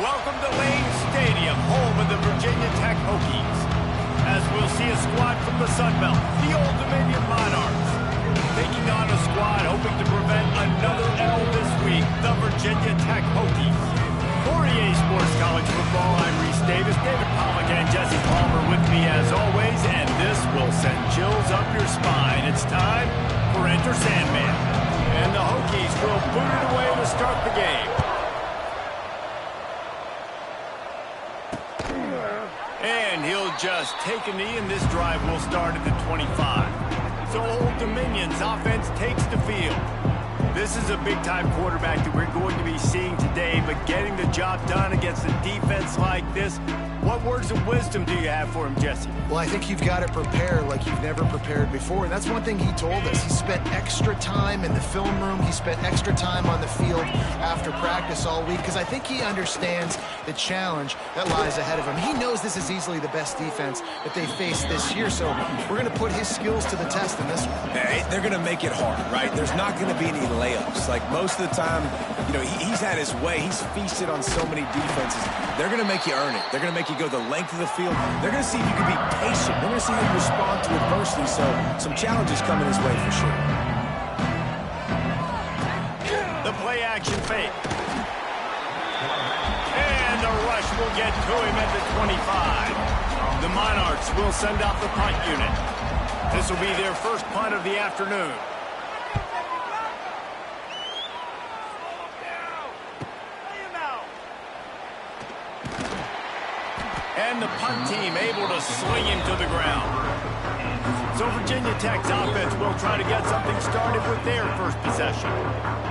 Welcome to Lane Stadium, home of the Virginia Tech Hokies. As we'll see a squad from the Sun Belt, the Old Dominion Monarchs, taking on a squad hoping to prevent another L this week, the Virginia Tech Hokies. For EA Sports College Football, I'm Reese Davis, David Pollack, and Jesse Palmer with me as always, and this will send chills up your spine. It's time for Enter Sandman. And the Hokies will boot it away to start the game. And he'll just take a knee, and this drive will start at the 25. So Old Dominion's offense takes the field. This is a big-time quarterback that we're going to be seeing today, but getting the job done against a defense like this, what words of wisdom do you have for him, Jesse? Well, I think you've got to prepare like you've never prepared before, and that's one thing he told us. He spent extra time in the film room. He spent extra time on the field after practice all week, because I think he understands the challenge that lies ahead of him. He knows this is easily the best defense that they face this year, so we're going to put his skills to the test in this one. They're going to make it hard, right? There's not going to be any layups. Like, most of the time, you know, he's had his way. He's feasted on so many defenses. They're going to make you earn it. They're going to make you go the length of the field. They're going to see if you can be patient. They're going to see how you respond to adversity. So some challenges coming his way for sure. The play action fake. And the rush will get to him at the 25. The Monarchs will send out the punt unit. This will be their first punt of the afternoon. And the punt team able to sling him to the ground. So Virginia Tech's offense will try to get something started with their first possession.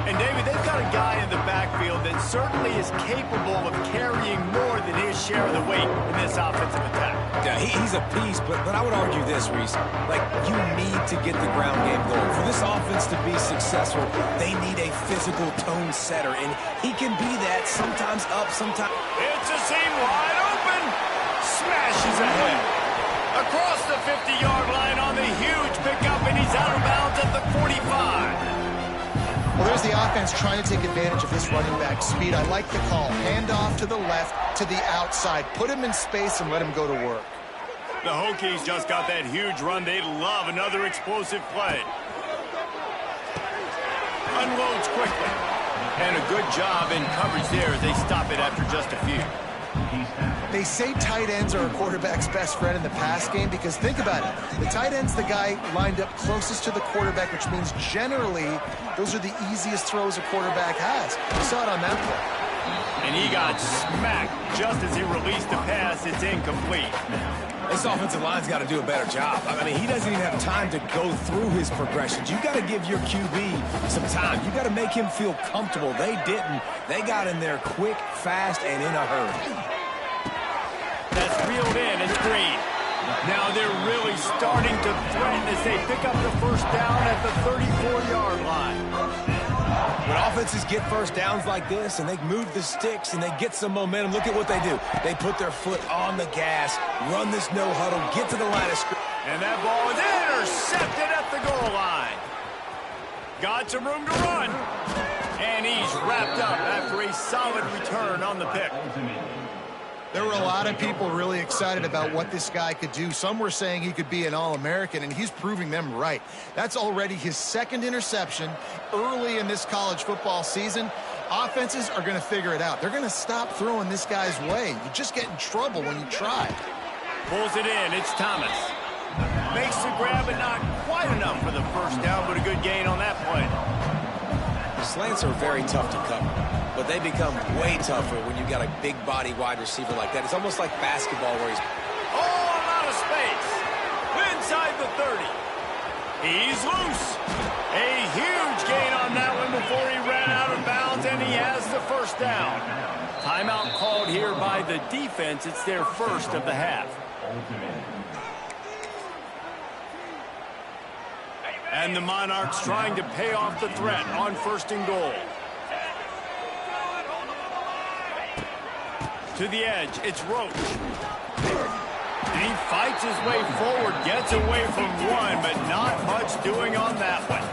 And David, they've got a guy in the backfield that certainly is capable of carrying more than his share of the weight in this offensive attack. Yeah, he's a piece, but I would argue this, Reese. Like, you need to get the ground game going. For this offense to be successful, they need a physical tone setter, and he can be that, sometimes up, sometimes... It's a seam wide open. Smashes ahead. Across the 50-yard line on the huge pickup, and he's out of bounds at the 45. Well, there's the offense trying to take advantage of this running back speed. I like the call. Hand off to the left, to the outside. Put him in space and let him go to work. The Hokies just got that huge run. They love another explosive play. Unloads quickly. And a good job in coverage there as they stop it after just a few. They say tight ends are a quarterback's best friend in the pass game because think about it. The tight end's the guy lined up closest to the quarterback, which means generally those are the easiest throws a quarterback has. You saw it on that play. And he got smacked just as he released the pass. It's incomplete. This offensive line's got to do a better job. I mean, he doesn't even have time to go through his progressions. You got to give your QB some time. You got to make him feel comfortable. They didn't. They got in there quick, fast, and in a hurry. That's reeled in. It's Green. Now they're really starting to threaten as they pick up the first down at the 34-yard line. When offenses get first downs like this and they move the sticks and they get some momentum, look at what they do. They put their foot on the gas, run this no huddle, get to the line of scrimmage. And that ball is intercepted at the goal line. Got some room to run. And he's wrapped up after a solid return on the pick. There were a lot of people really excited about what this guy could do. Some were saying he could be an All-American, and he's proving them right. That's already his second interception early in this college football season. Offenses are going to figure it out. They're going to stop throwing this guy's way. You just get in trouble when you try. Pulls it in. It's Thomas. Makes the grab, but not quite enough for the first down, but a good gain on that play. Slants are very tough to cover, but they become way tougher when you've got a big body wide receiver like that. It's almost like basketball where he's... Oh, I'm out of space. Inside the 30. He's loose. A huge gain on that one before he ran out of bounds, and he has the first down. Timeout called here by the defense. It's their first of the half. And the Monarchs trying to pay off the threat on first and goal. To the edge, it's Roach. And he fights his way forward, gets away from one, but not much doing on that one.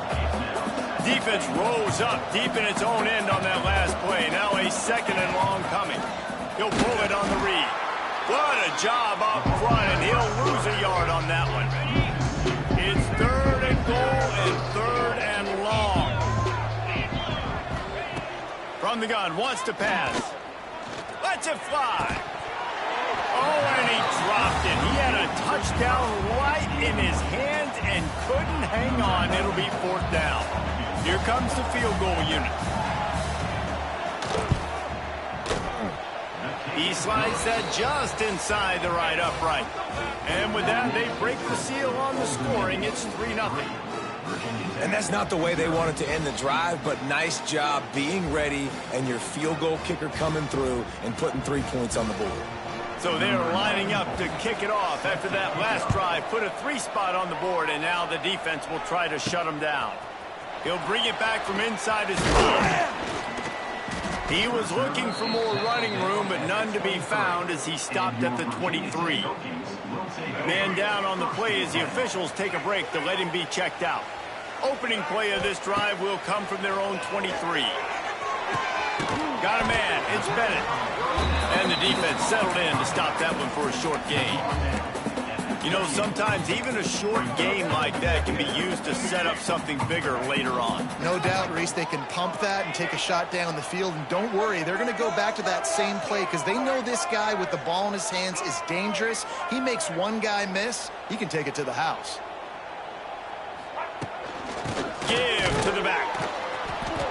Defense rose up deep in its own end on that last play. Now a second and long coming. He'll pull it on the read. What a job up front, and he'll lose a yard on that one. It's 3rd and goal and 3rd and long. From the gun, wants to pass. Lets it fly. Oh, and he dropped it. He had a touchdown right in his hands and couldn't hang on. It'll be 4th down. Here comes the field goal unit. He slides that just inside the right upright. And with that, they break the seal on the scoring. It's 3-0. And that's not the way they wanted to end the drive, but nice job being ready and your field goal kicker coming through and putting 3 points on the board. So they're lining up to kick it off after that last drive. Put a 3 spot on the board, and now the defense will try to shut him down. He'll bring it back from inside his 5. He was looking for more running room, but none to be found as he stopped at the 23. Man down on the play as the officials take a break to let him be checked out. Opening play of this drive will come from their own 23. Got a man. It's Bennett. And the defense settled in to stop that one for a short gain. You know, sometimes even a short game like that can be used to set up something bigger later on. No doubt, Reese, they can pump that and take a shot down the field. And don't worry, they're going to go back to that same play because they know this guy with the ball in his hands is dangerous. He makes one guy miss, he can take it to the house. Give to the back.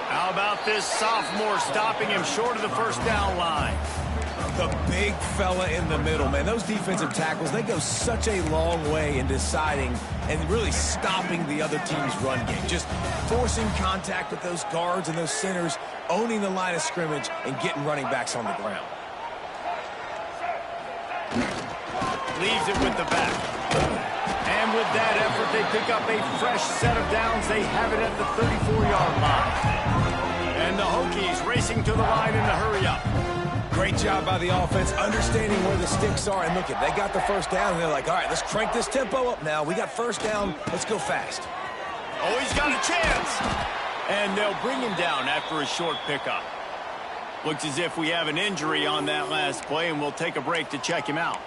How about this sophomore stopping him short of the 1st down line? The big fella in the middle, man. Those defensive tackles, they go such a long way in deciding and really stopping the other team's run game. Just forcing contact with those guards and those centers, owning the line of scrimmage, and getting running backs on the ground. Leaves it with the back. And with that effort, they pick up a fresh set of downs. They have it at the 34-yard line. And the Hokies racing to the line in a hurry-up. Great job by the offense, understanding where the sticks are. And look, they got the 1st down, and they're like, all right, let's crank this tempo up now. We got 1st down. Let's go fast. Oh, he's got a chance. And they'll bring him down after a short pickup. Looks as if we have an injury on that last play, and we'll take a break to check him out.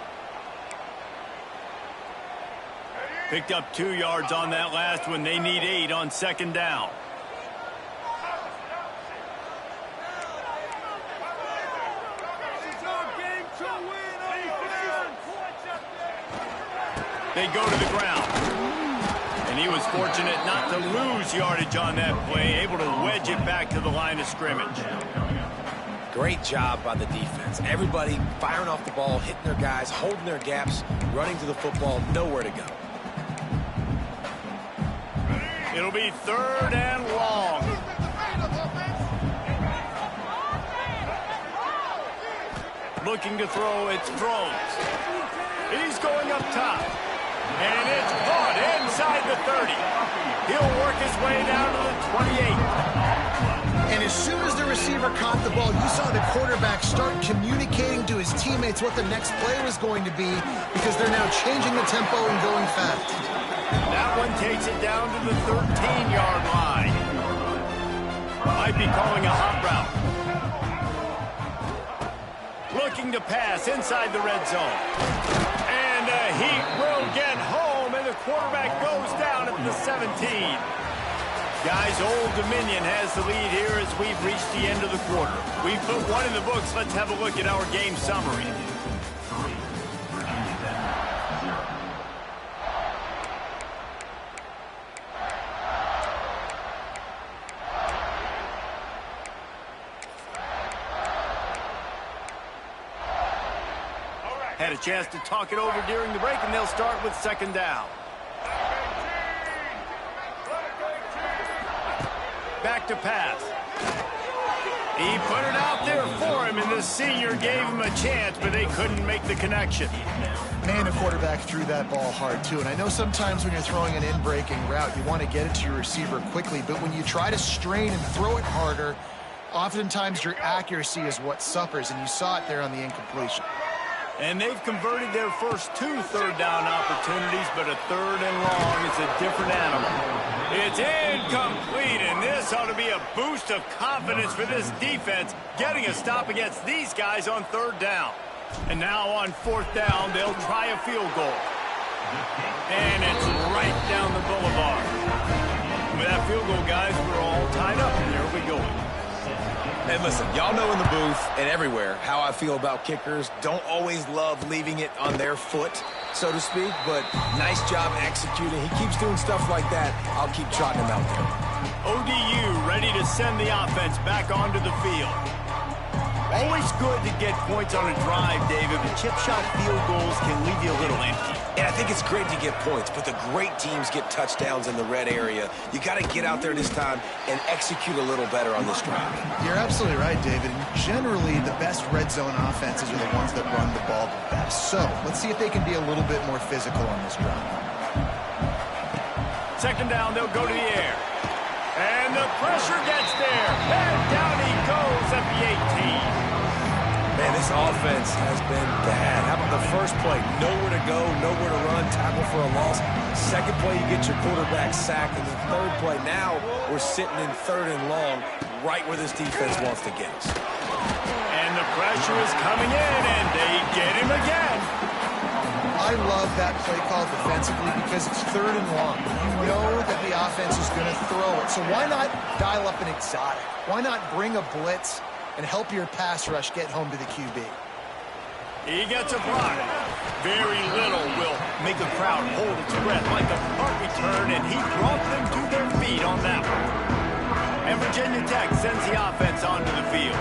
Picked up 2 yards on that last one. They need 8 on 2nd down. They go to the ground. And he was fortunate not to lose yardage on that play, able to wedge it back to the line of scrimmage. Great job by the defense. Everybody firing off the ball, hitting their guys, holding their gaps, running to the football, nowhere to go. It'll be 3rd and long. Looking to throw, it's throws. He's going up top. And it's caught inside the 30. He'll work his way down to the 28. And as soon as the receiver caught the ball, you saw the quarterback start communicating to his teammates what the next play was going to be because they're now changing the tempo and going fast. That one takes it down to the 13-yard line. Might be calling a hot route. Looking to pass inside the red zone. And he will get home, and the quarterback goes down at the 17. Guys, Old Dominion has the lead here as we've reached the end of the quarter. We've put one in the books. Let's have a look at our game summary. Had a chance to talk it over during the break, and they'll start with 2nd down. Back to pass. He put it out there for him, and the senior gave him a chance, but they couldn't make the connection. Man, the quarterback threw that ball hard, too. And I know sometimes when you're throwing an in-breaking route, you want to get it to your receiver quickly. But when you try to strain and throw it harder, oftentimes your accuracy is what suffers, and you saw it there on the incompletion. And they've converted their first 2 third down opportunities, but a 3rd and long is a different animal. It's incomplete, and this This ought to be a boost of confidence for this defense, getting a stop against these guys on 3rd down. And now on 4th down, they'll try a field goal. And it's right down the boulevard. With that field goal, guys, we're all tied up, and there we go. And listen, y'all know in the booth and everywhere how I feel about kickers. Don't always love leaving it on their foot, so to speak, but nice job executing. He keeps doing stuff like that. I'll keep trotting him out there. ODU ready to send the offense back onto the field. Always good to get points on a drive, David, but chip shot field goals can leave you a little empty. And I think it's great to get points, but the great teams get touchdowns in the red area. You got to get out there this time and execute a little better on this drive. You're absolutely right, David. And generally, the best red zone offenses are the ones that run the ball the best. So let's see if they can be a little bit more physical on this drive. 2nd down, they'll go to the air. And the pressure gets there. And down he goes at the 18. Man, this offense has been bad. How about the first play? Nowhere to go, nowhere to run, tackle for a loss. 2nd play, you get your quarterback sacked. And the 3rd play, now we're sitting in 3rd and long, right where this defense wants to get us. And the pressure is coming in, and they get him again. I love that play call defensively because it's 3rd and long. You know that the offense is going to throw it. So why not dial up an exotic? Why not bring a blitz and help your pass rush get home to the QB? He gets a block. Very little will make a crowd hold its breath like a punt return, and he brought them to their feet on that one. And Virginia Tech sends the offense onto the field.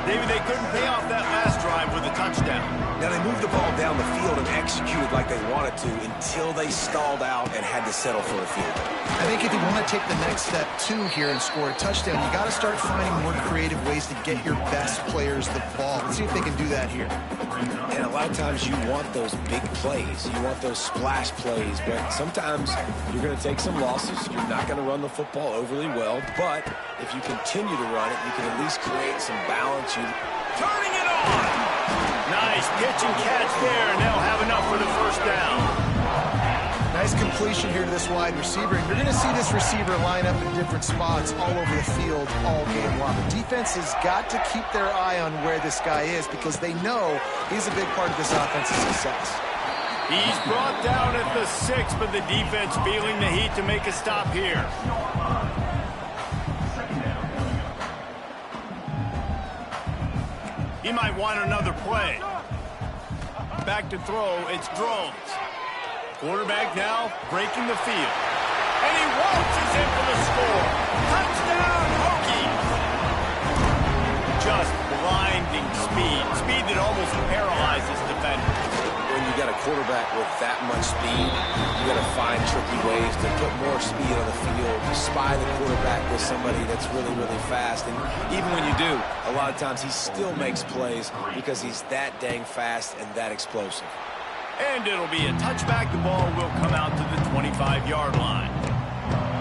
David, they couldn't pay off that last drive with a touchdown. Now, they moved the ball down the field and executed like they wanted to until they stalled out and had to settle for a field goal. I think if you want to take the next step, too, here and score a touchdown, you got to start finding more creative ways to get your best players the ball. Let's see if they can do that here. And a lot of times you want those big plays. You want those splash plays. But sometimes you're going to take some losses. You're not going to run the football overly well. But if you continue to run it, you can at least create some balance. Turning it on! Nice pitch and catch there, and they'll have enough for the 1st down. Nice completion here to this wide receiver. And you're going to see this receiver line up in different spots all over the field all game long. The defense has got to keep their eye on where this guy is because they know he's a big part of this offense's success. He's brought down at the 6, but the defense feeling the heat to make a stop here. He might want another play. Back to throw, it's Drones. Quarterback now breaking the field. And he waltzes in for the score. Touchdown, Hokies! Just blinding speed. Speed that almost paralyzes defenders. When you got a quarterback with that much speed, you got to find tricky ways to put more speed on the field, spy the quarterback with somebody that's really, really fast. And even when you do, a lot of times he still makes plays because he's that dang fast and that explosive. And it'll be a touchback. The ball will come out to the 25-yard line.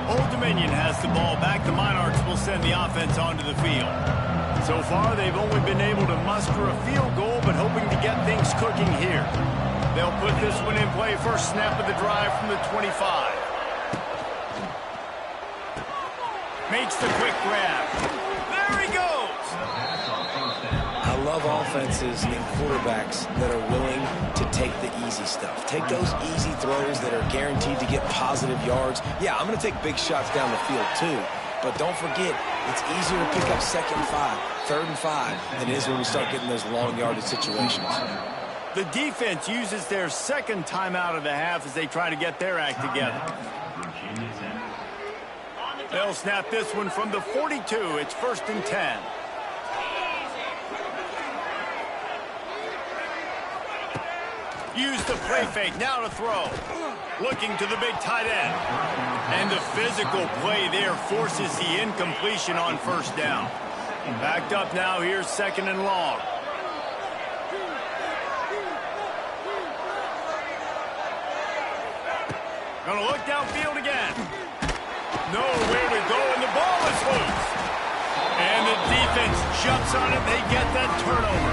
Old Dominion has the ball back. The Monarchs will send the offense onto the field. So far, they've only been able to muster a field goal, but hoping to get things cooking here. They'll put this one in play. First snap of the drive from the 25. Makes the quick grab. There he goes. I love offenses and quarterbacks that are willing to take the easy stuff. Take those easy throws that are guaranteed to get positive yards. Yeah, I'm going to take big shots down the field too. But don't forget, it's easier to pick up 2nd and 5, 3rd and 5 than it is when we start getting those long yardage situations. The defense uses their 2nd timeout of the half as they try to get their act together. They'll snap this one from the 42. It's 1st and 10. Use the play fake, now to throw. Looking to the big tight end. And the physical play there forces the incompletion on 1st down. Backed up now, here's 2nd and long. Gonna look downfield again. Nowhere to go, and the ball is loose. And the defense jumps on it, they get that turnover.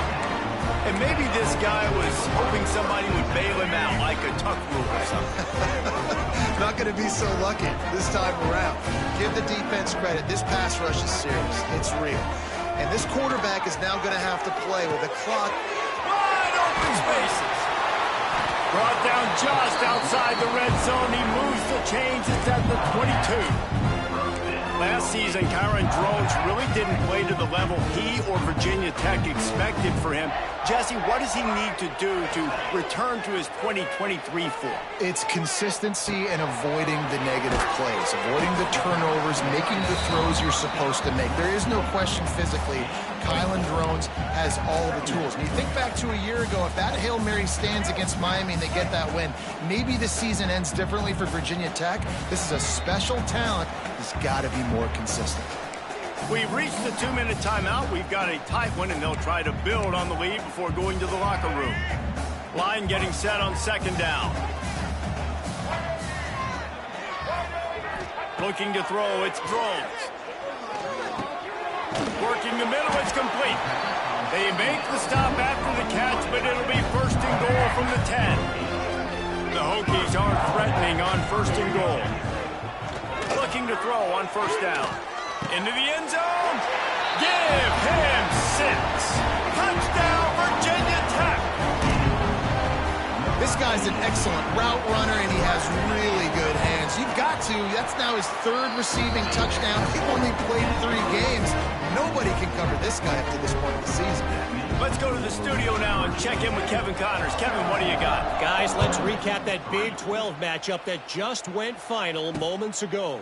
And maybe this guy was hoping somebody would bail him out, like a tuck rule or something. Not going to be so lucky this time around. Give the defense credit. This pass rush is serious. It's real. And this quarterback is now going to have to play with a clock. Wide open spaces. Brought down just outside the red zone. He moves the chains. It's at the 22. Last season, Kyron Drones really didn't play to the level he or Virginia Tech expected for him. Jesse, what does he need to do to return to his 2023 form? It's consistency and avoiding the negative plays, avoiding the turnovers, making the throws you're supposed to make. There is no question physically, Kyron Drones has all the tools. And you think back to a year ago, if that Hail Mary stands against Miami and they get that win, maybe the season ends differently for Virginia Tech. This is a special talent. He's got to be more consistent. We've reached the 2-minute timeout. We've got a tight one, and they'll try to build on the lead before going to the locker room. Line getting set on second down. Looking to throw, it's Drones. Working the middle, it's complete. They make the stop after the catch, but it'll be first and goal from the 10. The Hokies aren't threatening on first and goal. Looking to throw on first down. Into the end zone. Give him 6. Touchdown, Virginia Tech. This guy's an excellent route runner, and he has really good hands. You've got to. That's now his 3rd receiving touchdown. He only played 3 games. Nobody can cover this guy up to this point of the season. Let's go to the studio now and check in with Kevin Connors. Kevin, what do you got? Guys, let's recap that Big 12 matchup that just went final moments ago.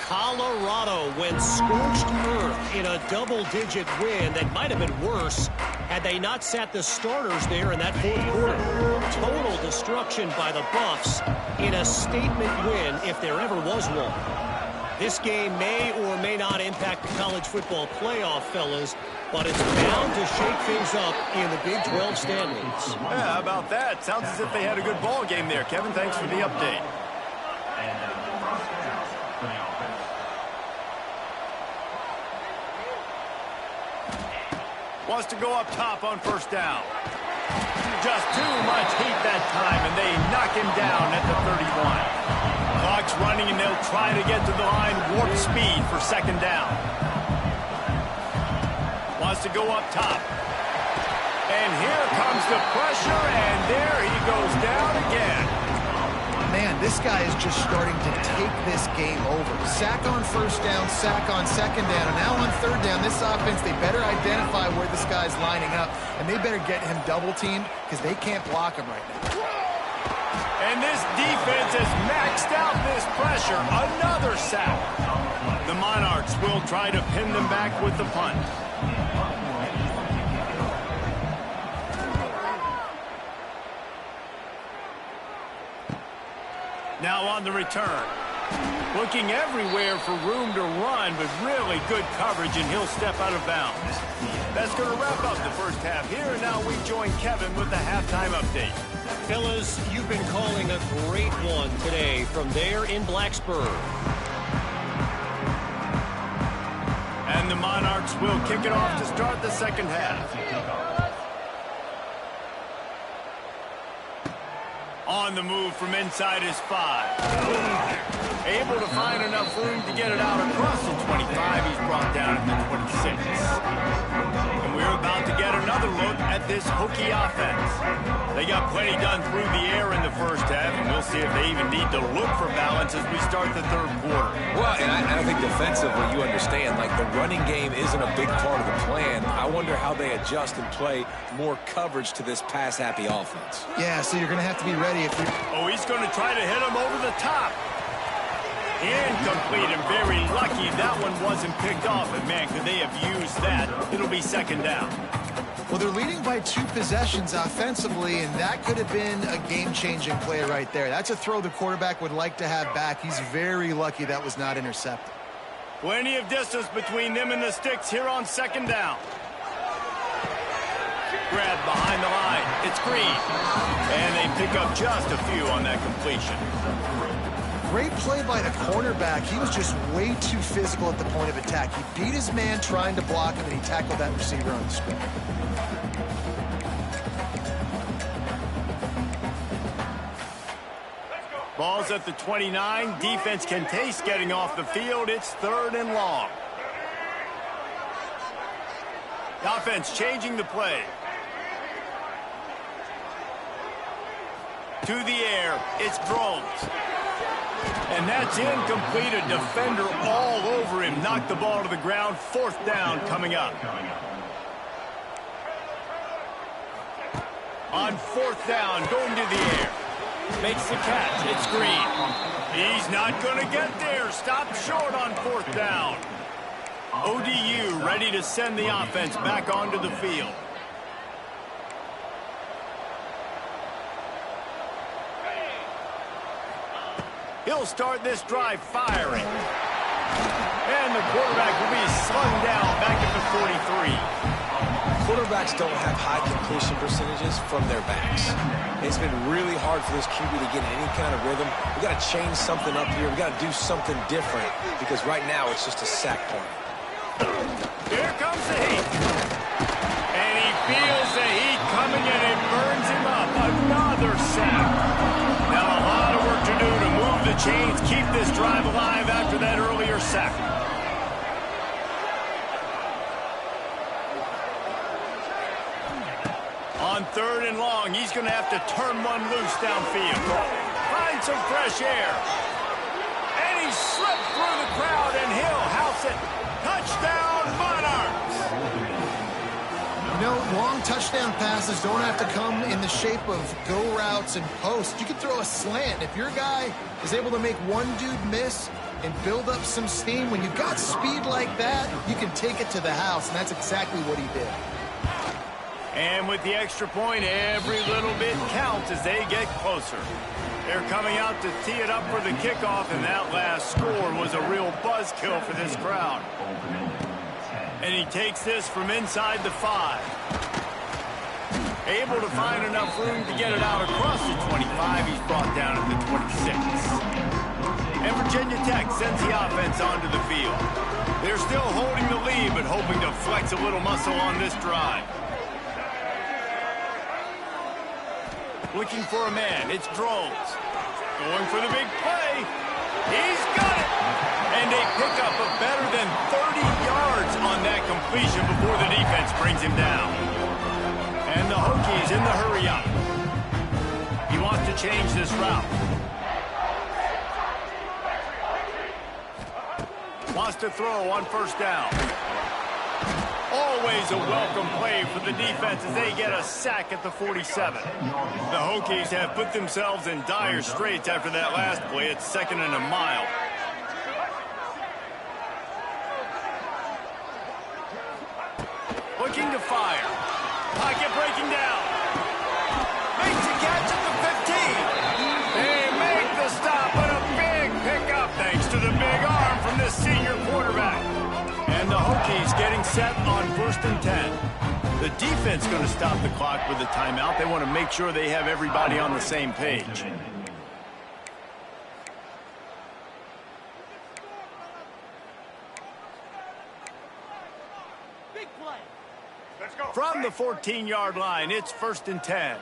Colorado went scorched earth in a double-digit win that might have been worse had they not sat the starters there in that 4th quarter. Total destruction by the Buffs in a statement win if there ever was one. This game may or may not impact the college football playoff, fellas, but it's bound to shake things up in the Big 12 standings. Yeah, how about that? Sounds as if they had a good ball game there. Kevin, thanks for the update. Wants to go up top on first down. Just too much heat that time, and they knock him down at the 31. Clock's running, and they'll try to get to the line. Warp speed for second down. Wants to go up top. And here comes the pressure, and there he goes down again. Man, this guy is just starting to take this game over. Sack on first down, sack on second down, and now on third down, this offense, they better identify where this guy's lining up, and they better get him double-teamed because they can't block him right now. And this defense has maxed out this pressure. Another sack. The Monarchs will try to pin them back with the punt. Now on the return. Looking everywhere for room to run, but really good coverage, and he'll step out of bounds. That's going to wrap up the first half here, and now we join Kevin with the halftime update. Fellas, you've been calling a great one today from there in Blacksburg. And the Monarchs will kick it off to start the second half. On the move from inside his 5. Able to find enough room to get it out across the 25. He's brought down at the 26. And we're about to get another look at this Hokie offense. They got plenty done through the air in the first half, and we'll see if they even need to look for balance as we start the third quarter. Well, and I think defensively, you understand, like the running game isn't a big part of the plan. I wonder how they adjust and play more coverage to this pass-happy offense. Yeah, so you're going to have to be ready if you... Oh, he's going to try to hit him over the top. Incomplete, and very lucky that one wasn't picked off. And, man, could they have used that? It'll be second down. Well, they're leading by 2 possessions offensively, and that could have been a game-changing play right there. That's a throw the quarterback would like to have back. He's very lucky that was not intercepted. Plenty of distance between them and the sticks here on second down. Grab behind the line. It's Green. And they pick up just a few on that completion. Great play by the cornerback. He was just way too physical at the point of attack. He beat his man trying to block him, and he tackled that receiver on the spin. Ball's at the 29. Defense can taste getting off the field. It's 3rd and long. The offense changing the play. To the air, it's Drones. And that's incomplete. A defender all over him. Knocked the ball to the ground. 4th down coming up. On 4th down, going to the air. Makes the catch. It's Green. He's not going to get there. Stopped short on 4th down. ODU ready to send the offense back onto the field. He'll start this drive firing. And the quarterback will be slung down back at the 43. Quarterbacks don't have high completion percentages from their backs. It's been really hard for this QB to get in any kind of rhythm. We got to change something up here. We got to do something different because right now it's just a sack point. Here comes the heat. And he feels the heat coming and it burns him up. Another sack. Now a lot of work to do to move the chains, keep this drive alive after that earlier sack. On 3rd and long, he's going to have to turn one loose downfield. Find some fresh air. And he slipped through the crowd, and he'll house it. Touchdown, Monarchs! You know, long touchdown passes don't have to come in the shape of go routes and posts. You can throw a slant. If your guy is able to make one dude miss and build up some steam, when you've got speed like that, you can take it to the house, and that's exactly what he did. And with the extra point, every little bit counts as they get closer. They're coming out to tee it up for the kickoff, and that last score was a real buzzkill for this crowd. And he takes this from inside the 5. Able to find enough room to get it out across the 25. He's brought down at the 26. And Virginia Tech sends the offense onto the field. They're still holding the lead, but hoping to flex a little muscle on this drive. Looking for a man. It's Drones. Going for the big play. He's got it. And they pick up a better than 30 yards on that completion before the defense brings him down. And the Hokies in the hurry up. He wants to change this route. Wants to throw on 1st down. Always a welcome play for the defense as they get a sack at the 47. The Hokies have put themselves in dire straits after that last play. It's 2nd and a mile. Looking to fire. Pocket breaking down. Makes the catch at the 15. They make the stop, but a big pickup thanks to the big arm from this senior quarterback. And the Hokies getting set on 1st and 10. The defense going to stop the clock with a timeout. They want to make sure they have everybody on the same page. Big play. Let's go. From the 14-yard line, it's 1st and 10.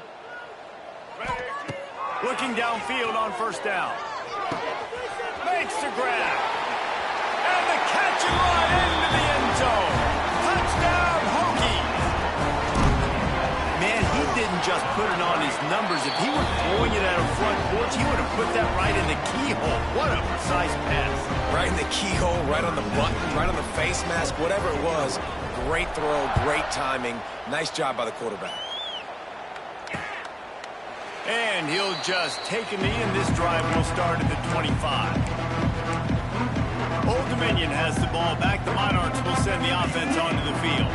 Looking downfield on 1st down. Makes the grab. And the catch and run into the end zone. Touchdown, Hokies. Man, he didn't just put it on his numbers. If he were throwing it at a front porch, he would have put that right in the keyhole. What a precise pass. Right in the keyhole, right on the button, right on the face mask, whatever it was. Great throw, great timing. Nice job by the quarterback. And he'll just take a knee, and this drive will start at the 25. Old Dominion has the ball back. The Monarchs will send the offense onto the field.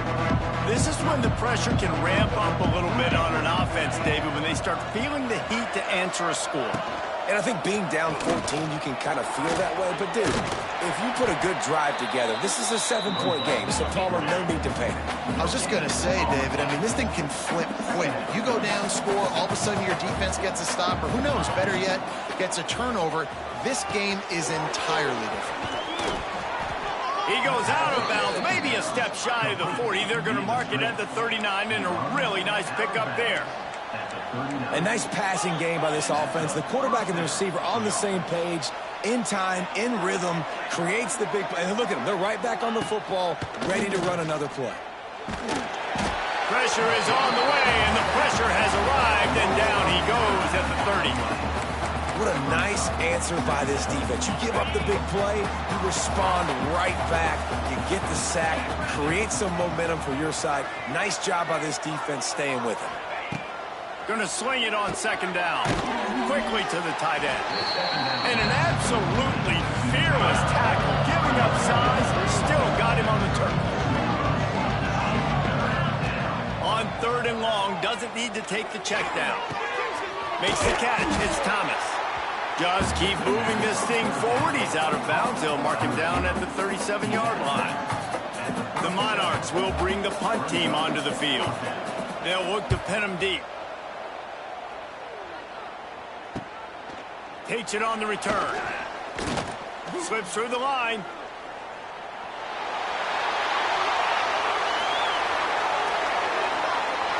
This is when the pressure can ramp up a little bit on an offense, David, when they start feeling the heat to answer a score. And I think being down 14, you can kind of feel that way. But, dude, if you put a good drive together, this is a 7-point game, so Palmer, no need to panic. I was just going to say, David, I mean, this thing can flip quick. You go down, score, all of a sudden your defense gets a stop, or who knows, better yet, gets a turnover. This game is entirely different. He goes out of bounds, maybe a step shy of the 40. They're going to mark it at the 39, and a really nice pickup there. A nice passing game by this offense. The quarterback and the receiver on the same page, in time, in rhythm, creates the big play. And look at them. They're right back on the football, ready to run another play. Pressure is on the way, and the pressure has arrived, and down he goes at the 30. What a nice answer by this defense. You give up the big play, you respond right back, you get the sack, create some momentum for your side. Nice job by this defense staying with it. Going to swing it on second down. Quickly to the tight end. And an absolutely fearless tackle. Giving up size, still got him on the turf. On third and long, doesn't need to take the check down. Makes the catch, it's Thomas. Just keep moving this thing forward. He's out of bounds. They'll mark him down at the 37-yard line. The Monarchs will bring the punt team onto the field. They'll look to pin him deep. Takes it on the return. Slips through the line.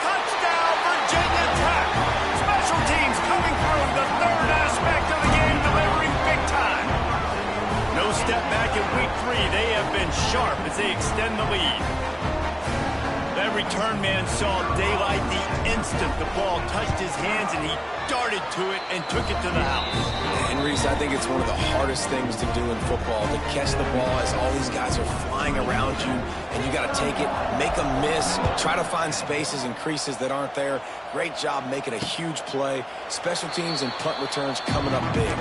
Touchdown, Virginia Tech. Special teams coming through the third aspect of the game, delivering big time. No step back in week 3. They have been sharp as they extend the lead. That return man saw daylight the instant the ball touched his hands, and he darted to it and took it to the house. And Reese, I think it's one of the hardest things to do in football, to catch the ball as all these guys are flying around you, and you got to take it, make them miss, try to find spaces and creases that aren't there. Great job making a huge play. Special teams and punt returns coming up big.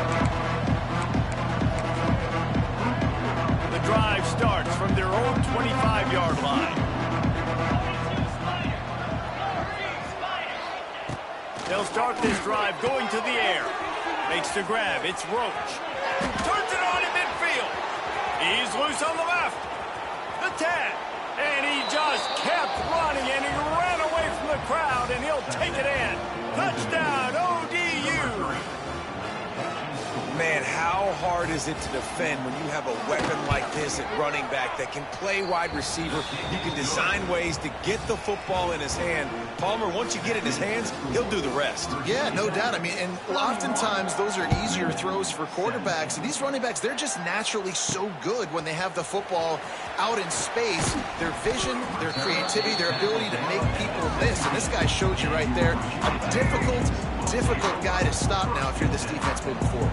The drive starts from their own 25-yard line. They'll start this drive going to the air. Makes the grab. It's Roach. Turns it on in midfield. He's loose on the left. The 10. And he just kept running, and he ran away from the crowd, and he'll take it in. Touchdown, ODU. Man, how hard is it to defend when you have a weapon like this at running back that can play wide receiver? You can design ways to get the football in his hand. Palmer, once you get it in his hands, he'll do the rest. Yeah, no doubt. I mean, and oftentimes those are easier throws for quarterbacks. And these running backs, they're just naturally so good when they have the football out in space. Their vision, their creativity, their ability to make people miss. And this guy showed you right there, a difficult guy to stop now if you're this defense moving forward.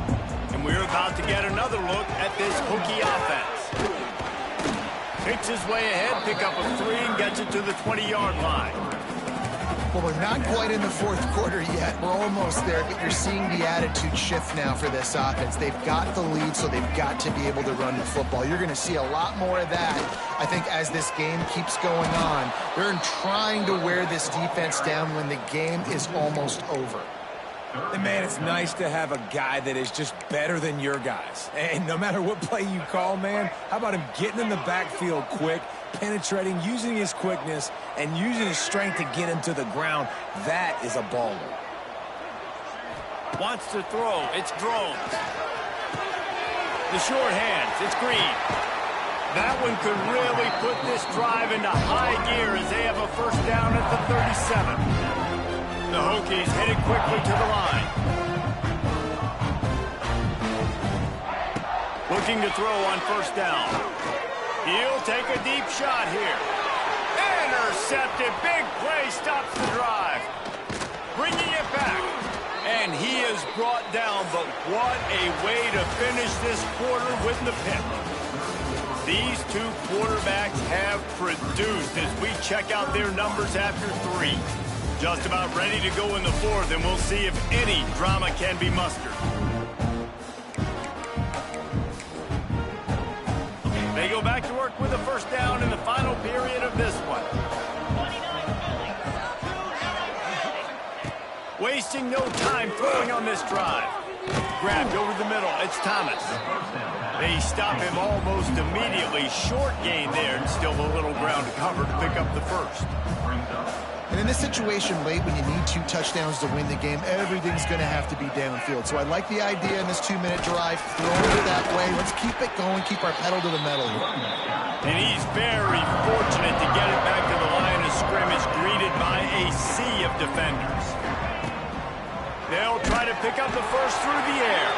And we're about to get another look at this Hokie offense. Picks his way ahead, pick up a 3, and gets it to the 20-yard line. Well, we're not quite in the fourth quarter yet. We're almost there, but you're seeing the attitude shift now for this offense. They've got the lead, so they've got to be able to run the football. You're going to see a lot more of that, I think, as this game keeps going on. They're trying to wear this defense down when the game is almost over. And man, it's nice to have a guy that is just better than your guys. And no matter what play you call, man, how about him getting in the backfield quick, penetrating, using his quickness, and using his strength to get him to the ground? That is a baller. Wants to throw. It's Drones. The short hands. It's Green. That one could really put this drive into high gear as they have a first down at the 37. The Hokies headed quickly to the line. Looking to throw on first down. He'll take a deep shot here. Intercepted. Big play stops the drive. Bringing it back. And he is brought down, but what a way to finish this quarter with the pick. These two quarterbacks have produced as we check out their numbers after 3. Just about ready to go in the fourth, and we'll see if any drama can be mustered. They go back to work with a first down in the final period of this one. Wasting no time throwing on this drive. Grabbed over the middle. It's Thomas. They stop him almost immediately. Short gain there, and still a little ground to cover to pick up the first. And in this situation late, when you need 2 touchdowns to win the game, everything's going to have to be downfield. So I like the idea in this 2-minute drive, throwing it that way. Let's keep it going, keep our pedal to the metal here. And he's very fortunate to get it back to the line of scrimmage, greeted by a sea of defenders. They'll try to pick up the first through the air.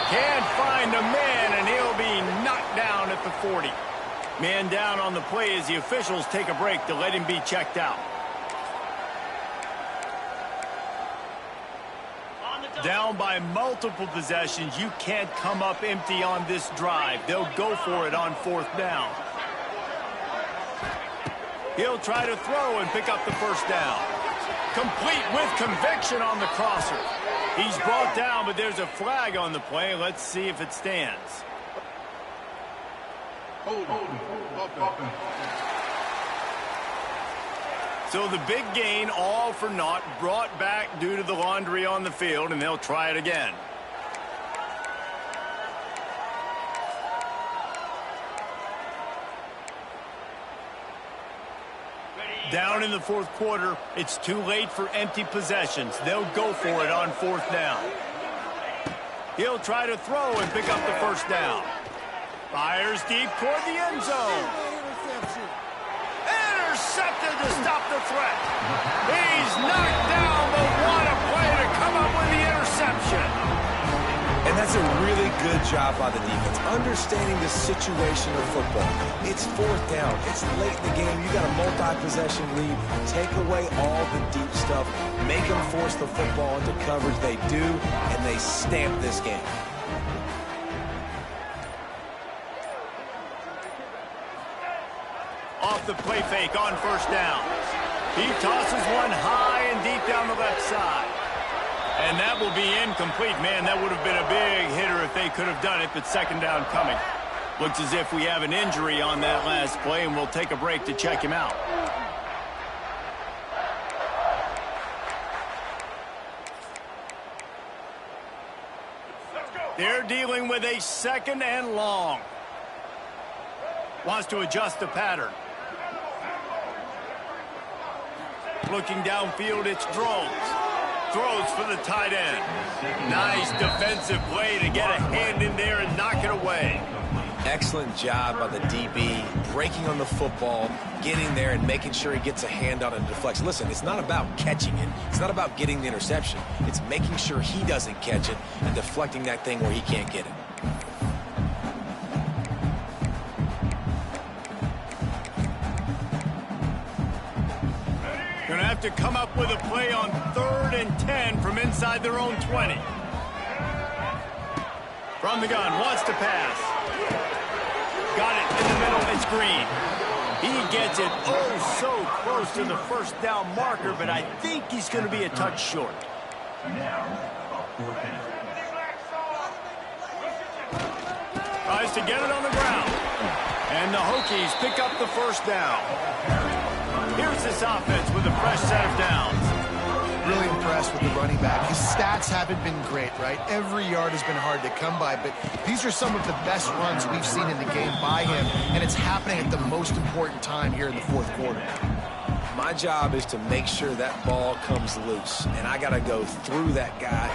Can't find a man, and he'll be knocked down at the 40. Man down on the play as the officials take a break to let him be checked out. Down by multiple possessions, you can't come up empty on this drive. They'll go for it on 4th down. He'll try to throw and pick up the first down. Complete with conviction on the crosser. He's brought down, but there's a flag on the play. Let's see if it stands. So the big gain, all for naught, brought back due to the laundry on the field, and they'll try it again. Down in the 4th quarter, it's too late for empty possessions. They'll go for it on 4th down. He'll try to throw and pick up the first down. Fires deep toward the end zone. Intercepted to stop the threat. He's knocked down, but what a play to come up with the interception. And that's a really good job by the defense, understanding the situation of football. It's 4th down. It's late in the game. You got a multi-possession lead. Take away all the deep stuff. Make them force the football into coverage. They do, and they stamp this game. Off the play fake on 1st down. He tosses one high and deep down the left side. And that will be incomplete. Man, that would have been a big hitter if they could have done it, but 2nd down coming. Looks as if we have an injury on that last play, and we'll take a break to check him out. They're dealing with a 2nd and long. Wants to adjust the pattern. Looking downfield, it's Drones. Throws for the tight end. Nice defensive play to get a hand in there and knock it away. Excellent job by the DB, breaking on the football, getting there and making sure he gets a hand on it and deflects. Listen, it's not about catching it. It's not about getting the interception. It's making sure he doesn't catch it and deflecting that thing where he can't get it. Gonna have to come up with a play on 3rd and 10 from inside their own 20. From the gun, wants to pass. Got it in the middle, it's Green. He gets it oh so close to the 1st down marker, but I think he's gonna be a touch short. Tries to get it on the ground. And the Hokies pick up the 1st down. Here's this offense with a fresh set of downs. Really impressed with the running back. His stats haven't been great, right? Every yard has been hard to come by, but these are some of the best runs we've seen in the game by him, and it's happening at the most important time here in the 4th quarter. My job is to make sure that ball comes loose, and I got to go through that guy,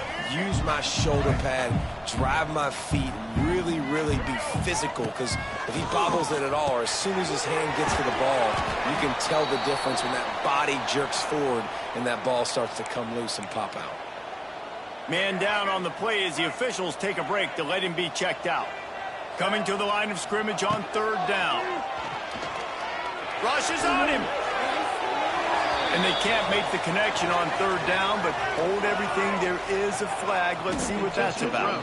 use my shoulder pad, drive my feet, really, really be physical, because if he bobbles it at all, or as soon as his hand gets to the ball, you can tell the difference when that body jerks forward and that ball starts to come loose and pop out. Man down on the play as the officials take a break to let him be checked out. Coming to the line of scrimmage on 3rd down. Rushes on him. And they can't make the connection on 3rd down, but hold everything. There is a flag. Let's see what that's about.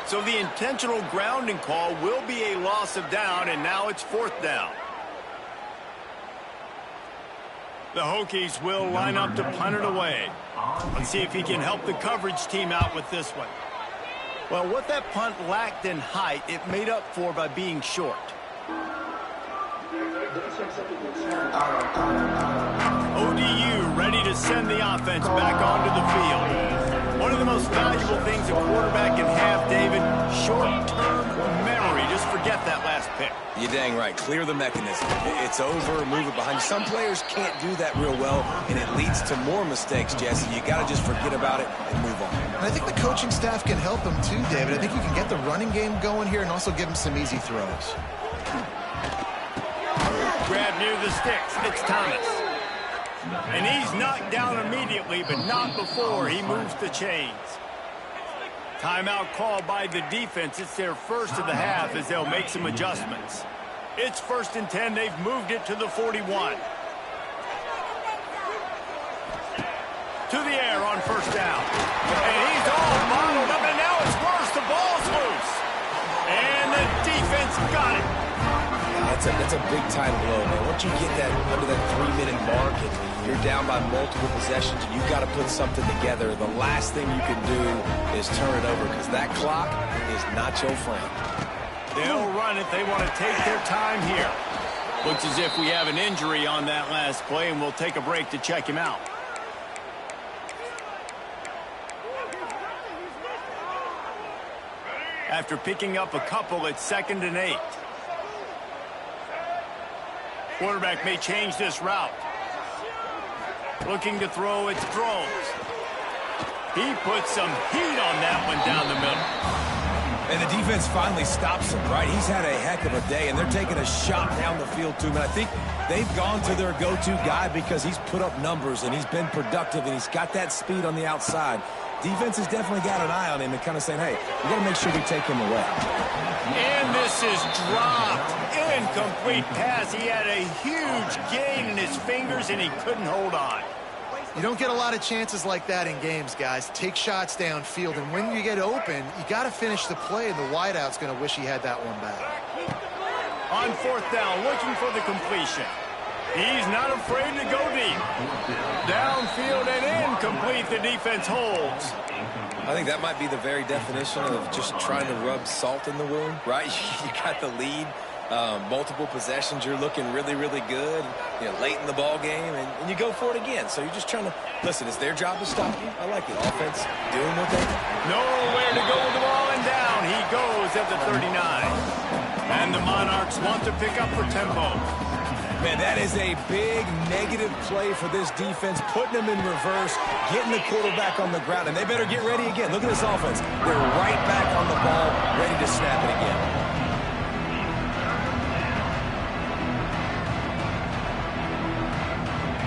So the intentional grounding call will be a loss of down, and now it's 4th down. The Hokies will line up to punt it away. Let's see if he can help the coverage team out with this one. Well, what that punt lacked in height, it made up for by being short. ODU ready to send the offense back onto the field. One of the most valuable things a quarterback can have, David, short-term memory. Just forget that last pick. You're dang right. Clear the mechanism. It's over, move it behind you. Some players can't do that real well, and it leads to more mistakes, Jesse. You got to just forget about it and move on. And I think the coaching staff can help him too, David. I think you can get the running game going here and also give him some easy throws. Grab near the sticks. It's Thomas. And he's knocked down immediately, but not before he moves the chains. Timeout called by the defense. It's their first of the half as they'll make some adjustments. It's 1st and 10. They've moved it to the 41. To the air on 1st down. And he's all bottled up, and now it's worse. The ball's loose. And the defense got it. That's a big-time blow, man. Once you get that under that 3-minute mark and you're down by multiple possessions, you've got to put something together. The last thing you can do is turn it over because that clock is not your friend. They'll run it. They want to take their time here. Looks as if we have an injury on that last play, and we'll take a break to check him out. After picking up a couple, it's 2nd and 8. Quarterback may change this route. Looking to throw, it's throws. He puts some heat on that one down the middle. And the defense finally stops him, right? He's had a heck of a day, and they're taking a shot down the field to him. And I think they've gone to their go-to guy because he's put up numbers, and he's been productive, and he's got that speed on the outside. Defense has definitely got an eye on him and kind of saying, hey, we got to make sure we take him away. And this is dropped. Incomplete pass. He had a huge gain in his fingers, and he couldn't hold on. You don't get a lot of chances like that in games, guys. Take shots downfield, and when you get open, you got to finish the play, and the wideout's going to wish he had that one back. On 4th down, looking for the completion. He's not afraid to go deep. Downfield and incomplete. The defense holds. I think that might be the very definition of just trying to rub salt in the wound, right? You got the lead. Multiple possessions, you're looking really, really good, late in the ball game, and you go for it again. So you're just trying to, listen, it's their job to stop you. I like it. Offense doing what they do. Nowhere to go with the ball, and down he goes at the 39. And the Monarchs want to pick up the tempo. Man, that is a big negative play for this defense, putting them in reverse, getting the quarterback on the ground, and they better get ready again. Look at this offense. They're right back on the ball, ready to snap it again.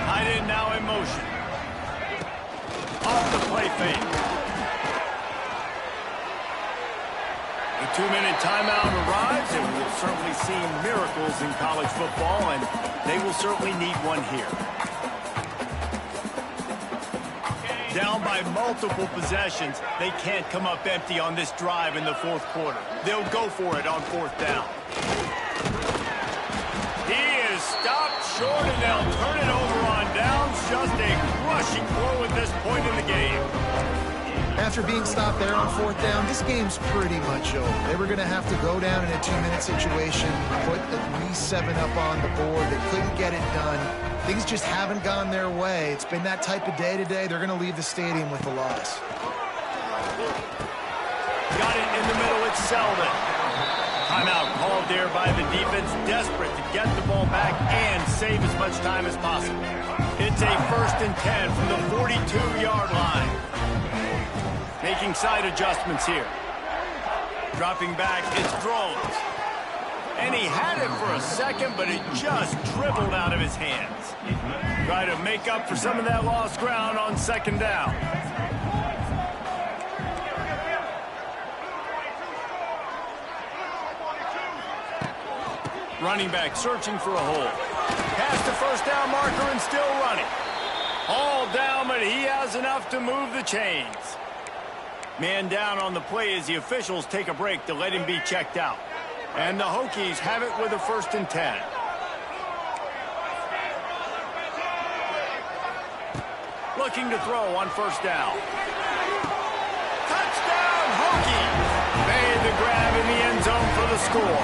Tight end now in motion. Off the play fake. A 2-minute timeout arrives, and we've certainly seen miracles in college football, and they will certainly need one here. Down by multiple possessions, they can't come up empty on this drive in the 4th quarter. They'll go for it on 4th down. He is stopped short, and they'll turn it over on downs. Just a crushing blow at this point in the game. After being stopped there on 4th down, this game's pretty much over. They were going to have to go down in a 2-minute situation, put at least 7 up on the board. They couldn't get it done. Things just haven't gone their way. It's been that type of day today. They're going to leave the stadium with a loss. Got it in the middle. It's Selden. Timeout called there by the defense, desperate to get the ball back and save as much time as possible. It's a 1st and 10 from the 42-yard line. Making side adjustments here. Dropping back, it's throws. And he had it for a second, but it just dribbled out of his hands. Try to make up for some of that lost ground on 2nd down. Running back searching for a hole. Past the 1st down marker and still running. All down, but he has enough to move the chains. Man down on the play as the officials take a break to let him be checked out. And the Hokies have it with a 1st and 10. Looking to throw on 1st down. Touchdown, Hokies! Made the grab in the end zone for the score.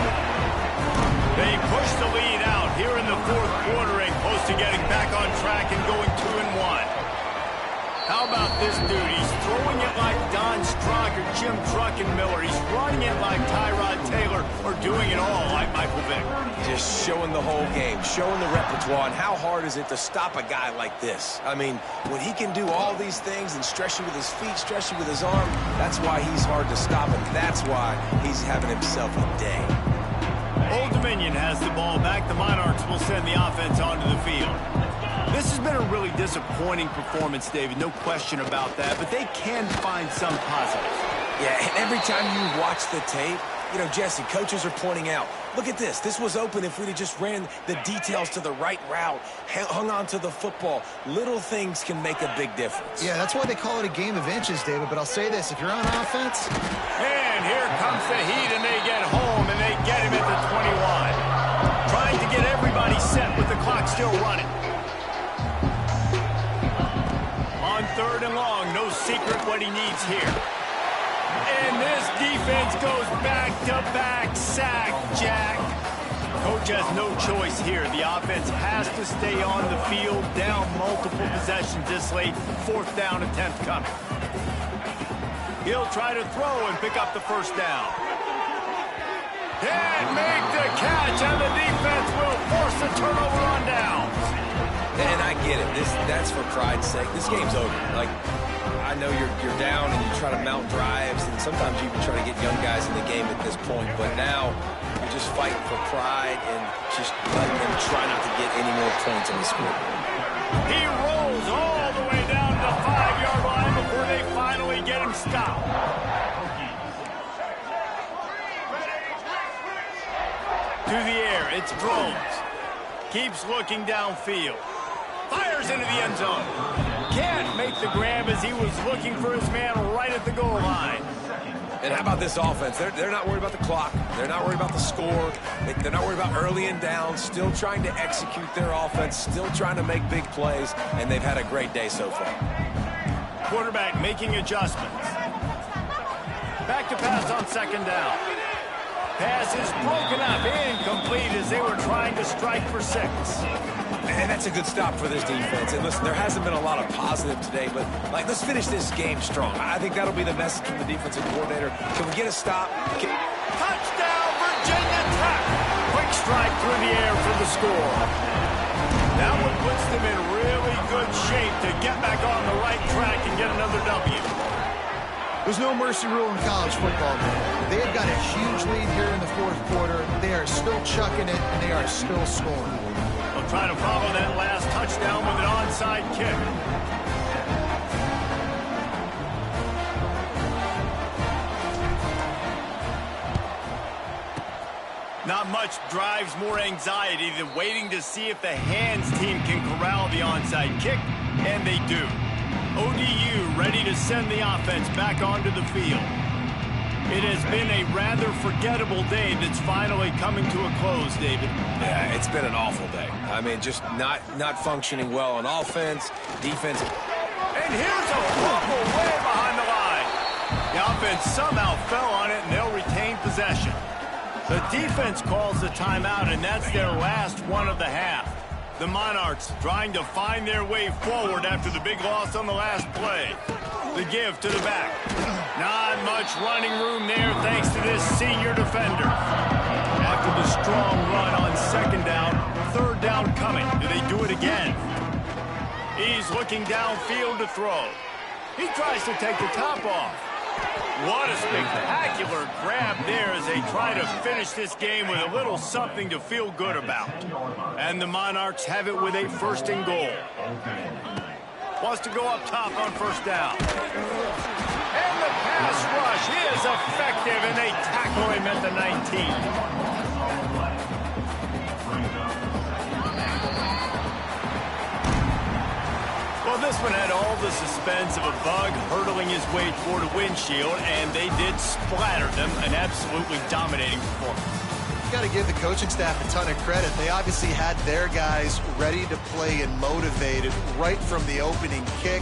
They push the lead out here in the 4th quarter and close to getting back on track and going 2-1. How about this dude? He's throwing it like Don Strock or Jim Druckenmiller. He's running it like Tyrod Taylor or doing it all like Michael Vick. Just showing the whole game, showing the repertoire, and how hard is it to stop a guy like this? I mean, when he can do all these things and stretch you with his feet, stretch you with his arm, that's why he's hard to stop, and that's why he's having himself a day. Old Dominion has the ball back. The Monarchs will send the offense onto the field. This has been a really disappointing performance, David. No question about that, but they can find some positives. Yeah, and every time you watch the tape, you know, Jesse, coaches are pointing out, look at this. This was open if we'd have just ran the details to the right route, hung on to the football. Little things can make a big difference. Yeah, that's why they call it a game of inches, David. But I'll say this, if you're on offense... And here comes the heat, and they get home, and they get him at the 21. Trying to get everybody set with the clock still running. On 3rd and long, no secret what he needs here. And this defense goes back-to-back sack, Jack. Coach has no choice here. The offense has to stay on the field, down multiple possessions this late. 4th down attempt coming. He'll try to throw and pick up the 1st down. And make the catch, and the defense will force a turnover on downs. And I get it. That's for pride's sake. This game's over. Like, I know you're down and you try to mount drives, and sometimes you even try to get young guys in the game at this point. But now you're just fighting for pride and just letting them try not to get any more points on the scoreboard. He rolls all the way down to the 5-yard line before they finally get him stopped. To the air, it's Drones. Keeps looking downfield. Fires into the end zone. Can't make the grab as he was looking for his man right at the goal line. And how about this offense? They're not worried about the clock. They're not worried about the score. They're not worried about early and down. Still trying to execute their offense. Still trying to make big plays. And they've had a great day so far. Quarterback making adjustments. Back to pass on 2nd down. Pass is broken up, incomplete as they were trying to strike for 6. And that's a good stop for this defense. And listen, there hasn't been a lot of positive today, but like, let's finish this game strong. I think that'll be the message from the defensive coordinator. Can we get a stop? Touchdown, Virginia Tech! Quick strike through the air for the score. That one puts them in really good shape to get back on the right track and get another W. There's no mercy rule in college football, man. They have got a huge lead here in the 4th quarter. They are still chucking it, and they are still scoring. They'll try to follow that last touchdown with an onside kick. Not much drives more anxiety than waiting to see if the hands team can corral the onside kick, and they do. ODU ready to send the offense back onto the field. It has been a rather forgettable day that's finally coming to a close, David. Yeah, it's been an awful day. I mean, just not functioning well on offense, defense. And here's a fumble way behind the line. The offense somehow fell on it, and they'll retain possession. The defense calls the timeout, and that's their last one of the half. The Monarchs trying to find their way forward after the big loss on the last play. The give to the back. Not much running room there thanks to this senior defender. After the strong run on 2nd down, 3rd down coming. Do they do it again? He's looking downfield to throw. He tries to take the top off. What a spectacular grab there as they try to finish this game with a little something to feel good about. And the Monarchs have it with a 1st and goal. Wants to go up top on 1st down. And the pass rush is effective, and they tackle him at the 19. Well, this one had all the suspense of a bug hurtling his way toward a windshield, and they did splatter them. An absolutely dominating performance. You got to give the coaching staff a ton of credit. They obviously had their guys ready to play and motivated right from the opening kick.